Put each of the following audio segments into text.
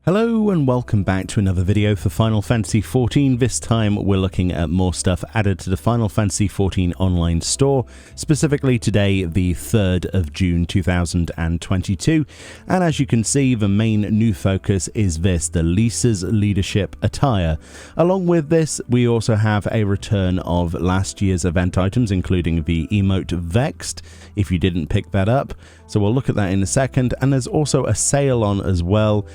Hello and welcome back to another video for Final Fantasy XIV. This time we're looking at more stuff added to the Final Fantasy XIV online store, specifically today the 3rd of June 2022, and as you can see the main new focus is this, the Lyse's Leadership Attire. Along with this we also have a return of last year's event items, including the emote Vexed, if you didn't pick that up, so we'll look at that in a second, and there's also a sale on as well,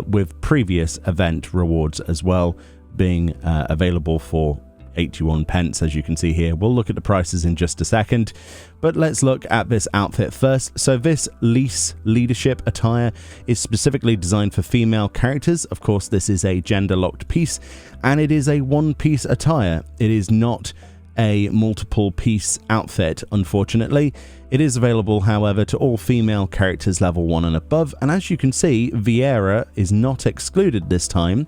with previous event rewards as well being available for 81 pence, as you can see here. We'll look at the prices in just a second, but let's look at this outfit first. So this Lyse Leadership Attire is specifically designed for female characters. Of course, this is a gender-locked piece, and it is a one-piece attire. It is not a multiple piece outfit, unfortunately. It is available, however, to all female characters level 1 and above, and as you can see, Viera is not excluded this time,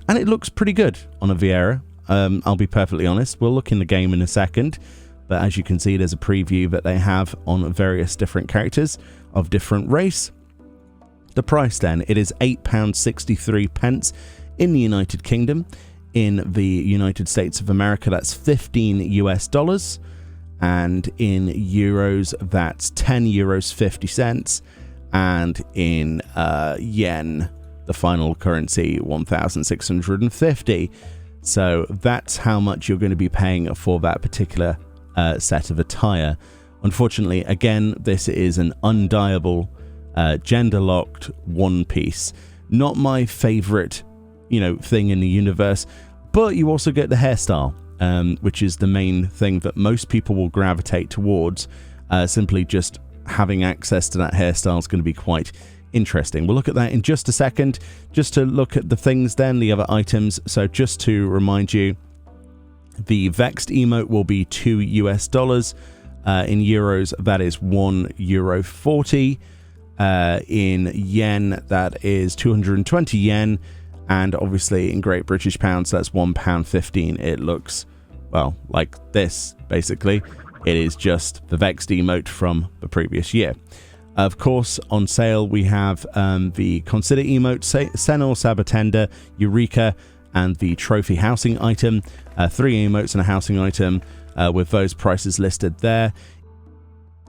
and it looks pretty good on a Viera. I'll be perfectly honest, we'll look in the game in a second, but as you can see, there's a preview that they have on various different characters of different race. The price then, it is £8.63 in the United Kingdom. In the United States of America, that's $15 US, and in euros, that's €10.50, and in yen, the final currency, 1,650. So that's how much you're going to be paying for that particular set of attire. Unfortunately, again, this is an undyeable, gender-locked one piece. Not my favorite, thing in the universe. But you also get the hairstyle, which is the main thing that most people will gravitate towards. Simply just having access to that hairstyle is going to be quite interesting. We'll look at that in just a second. Just to look at the things then, the other items. So just to remind you, the Vexed emote will be $2 US. In euros, that is €1.40. In yen, that is 220 yen. And obviously in Great British pounds, that's £1.15. It looks, well, like this, basically. It is just the Vexed emote from the previous year. Of course, on sale, we have the Consider emote, Senor Sabatenda, Eureka, and the Trophy housing item. 3 emotes and a housing item with those prices listed there.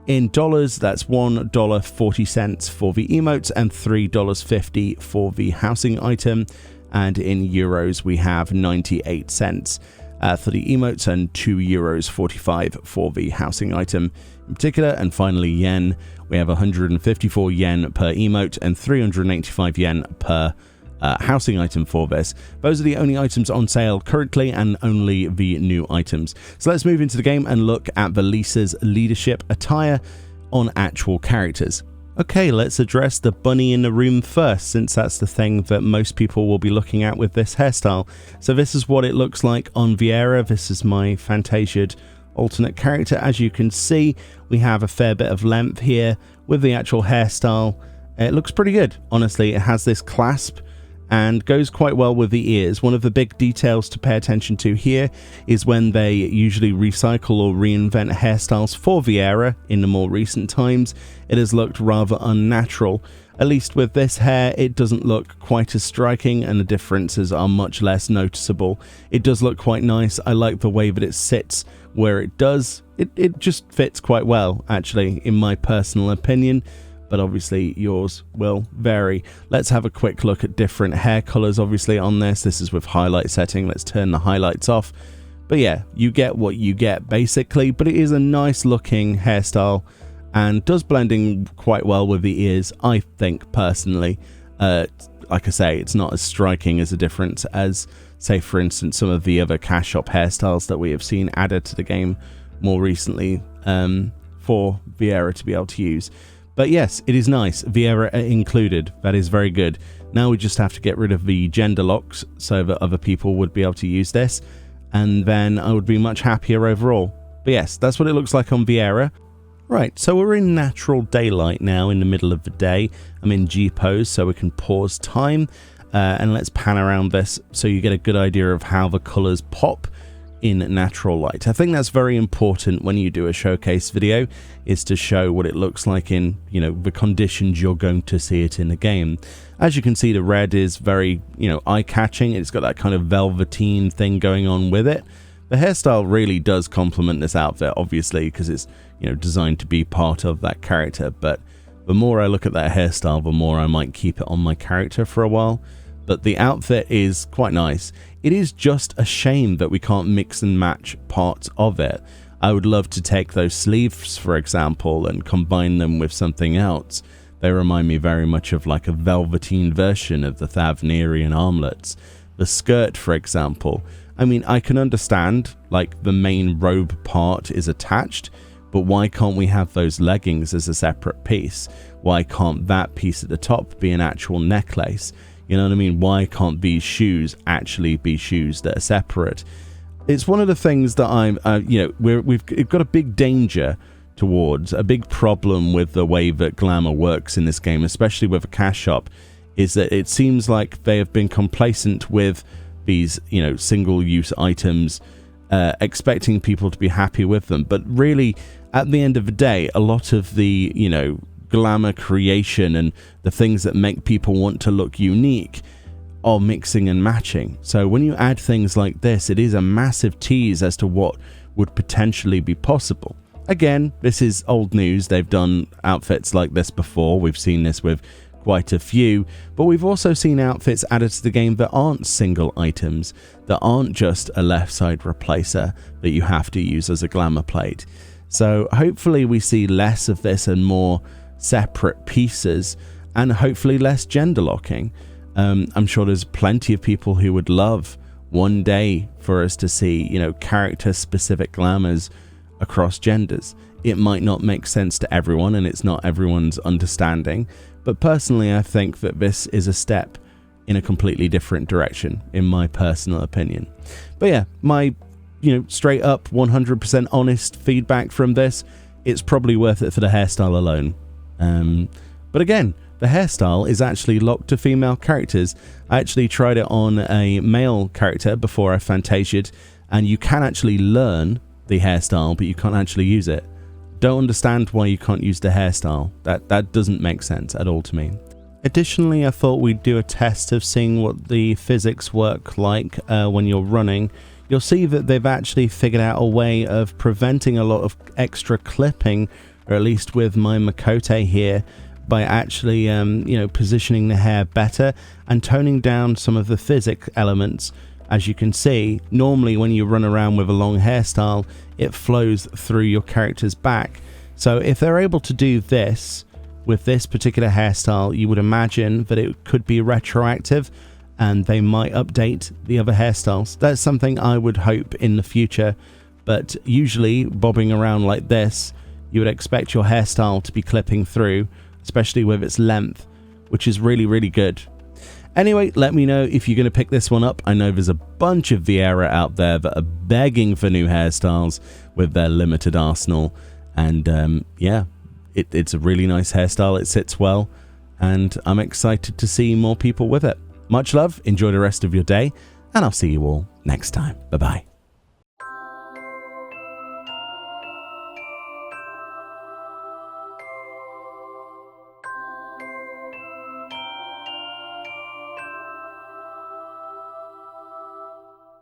In dollars, that's $1.40 for the emotes and $3.50 for the housing item. And in euros, we have 98 cents for the emotes and €2.45 for the housing item in particular. And finally, yen, we have 154 yen per emote and 385 yen per housing item for this. Those are the only items on sale currently and only the new items. So let's move into the game and look at the Lyse's Leadership Attire on actual characters. Okay, let's address the bunny in the room first, since that's the thing that most people will be looking at with this hairstyle. So this is what it looks like on Viera. This is my Fantasia'd alternate character. As you can see, we have a fair bit of length here with the actual hairstyle. It looks pretty good, honestly. It has this clasp and goes quite well with the ears. One of the big details to pay attention to here is when they usually recycle or reinvent hairstyles for Viera in the more recent times, it has looked rather unnatural. At least with this hair, it doesn't look quite as striking and the differences are much less noticeable. It does look quite nice. I like the way that it sits where it does. It just fits quite well, actually, in my personal opinion. But obviously yours will vary. Let's have a quick look at different hair colors obviously on this. This is with highlight setting. Let's turn the highlights off. But yeah, you get what you get basically, but it is a nice looking hairstyle and does blend in quite well with the ears, I think personally. Like I say, it's not as striking as a difference as, say for instance, some of the other cash shop hairstyles that we have seen added to the game more recently for Viera to be able to use. But yes, it is nice. Viera included. That is very good. Now we just have to get rid of the gender locks so that other people would be able to use this. And then I would be much happier overall. But yes, that's what it looks like on Viera. Right, so we're in natural daylight now in the middle of the day. I'm in G pose so we can pause time. And let's pan around this so you get a good idea of how the colors pop in natural light. I think that's very important when you do a showcase video, is to show what it looks like in, you know, the conditions you're going to see it in the game. As you can see, the red is very, you know, eye-catching. It's got that kind of velveteen thing going on with it. The hairstyle really does complement this outfit, obviously, because it's, you know, designed to be part of that character. But the more I look at that hairstyle, the more I might keep it on my character for a while. But the outfit is quite nice. It is just a shame that we can't mix and match parts of it. I would love to take those sleeves, for example, and combine them with something else. They remind me very much of like a velveteen version of the Thavnerian armlets. The skirt, for example. I mean, I can understand like the main robe part is attached, but why can't we have those leggings as a separate piece? Why can't that piece at the top be an actual necklace? You know what I mean? Why can't these shoes actually be shoes that are separate? It's one of the things that I'm, you know, we've got a big danger towards, a big problem with the way that glamour works in this game, especially with a cash shop, is that it seems like they have been complacent with these, you know, single-use items, expecting people to be happy with them. But really, at the end of the day, a lot of the, you know, glamour creation and the things that make people want to look unique are mixing and matching. So when you add things like this, it is a massive tease as to what would potentially be possible. Again, this is old news. They've done outfits like this before. We've seen this with quite a few, but we've also seen outfits added to the game that aren't single items, that aren't just a left side replacer that you have to use as a glamour plate. So hopefully we see less of this and more separate pieces, and hopefully less gender locking. I'm sure there's plenty of people who would love one day for us to see, you know, character specific glamours across genders. It might not make sense to everyone, and it's not everyone's understanding, but personally I think that this is a step in a completely different direction, in my personal opinion. But yeah, my, you know, straight up 100% honest feedback from this, it's probably worth it for the hairstyle alone. But again, the hairstyle is actually locked to female characters. I actually tried it on a male character before I fantasia'd, and you can actually learn the hairstyle, but you can't actually use it. Don't understand why you can't use the hairstyle. That doesn't make sense at all to me. Additionally, I thought we'd do a test of seeing what the physics work like when you're running. You'll see that they've actually figured out a way of preventing a lot of extra clipping, or at least with my Makote here, by actually you know, positioning the hair better and toning down some of the physics elements. As you can see, normally when you run around with a long hairstyle, it flows through your character's back. So if they're able to do this with this particular hairstyle, you would imagine that it could be retroactive and they might update the other hairstyles. That's something I would hope in the future, but usually bobbing around like this, you would expect your hairstyle to be clipping through, especially with its length, which is really, really good. Anyway, let me know if you're going to pick this one up. I know there's a bunch of Viera out there that are begging for new hairstyles with their limited arsenal. And yeah, it's a really nice hairstyle. It sits well. And I'm excited to see more people with it. Much love. Enjoy the rest of your day. And I'll see you all next time. Bye-bye.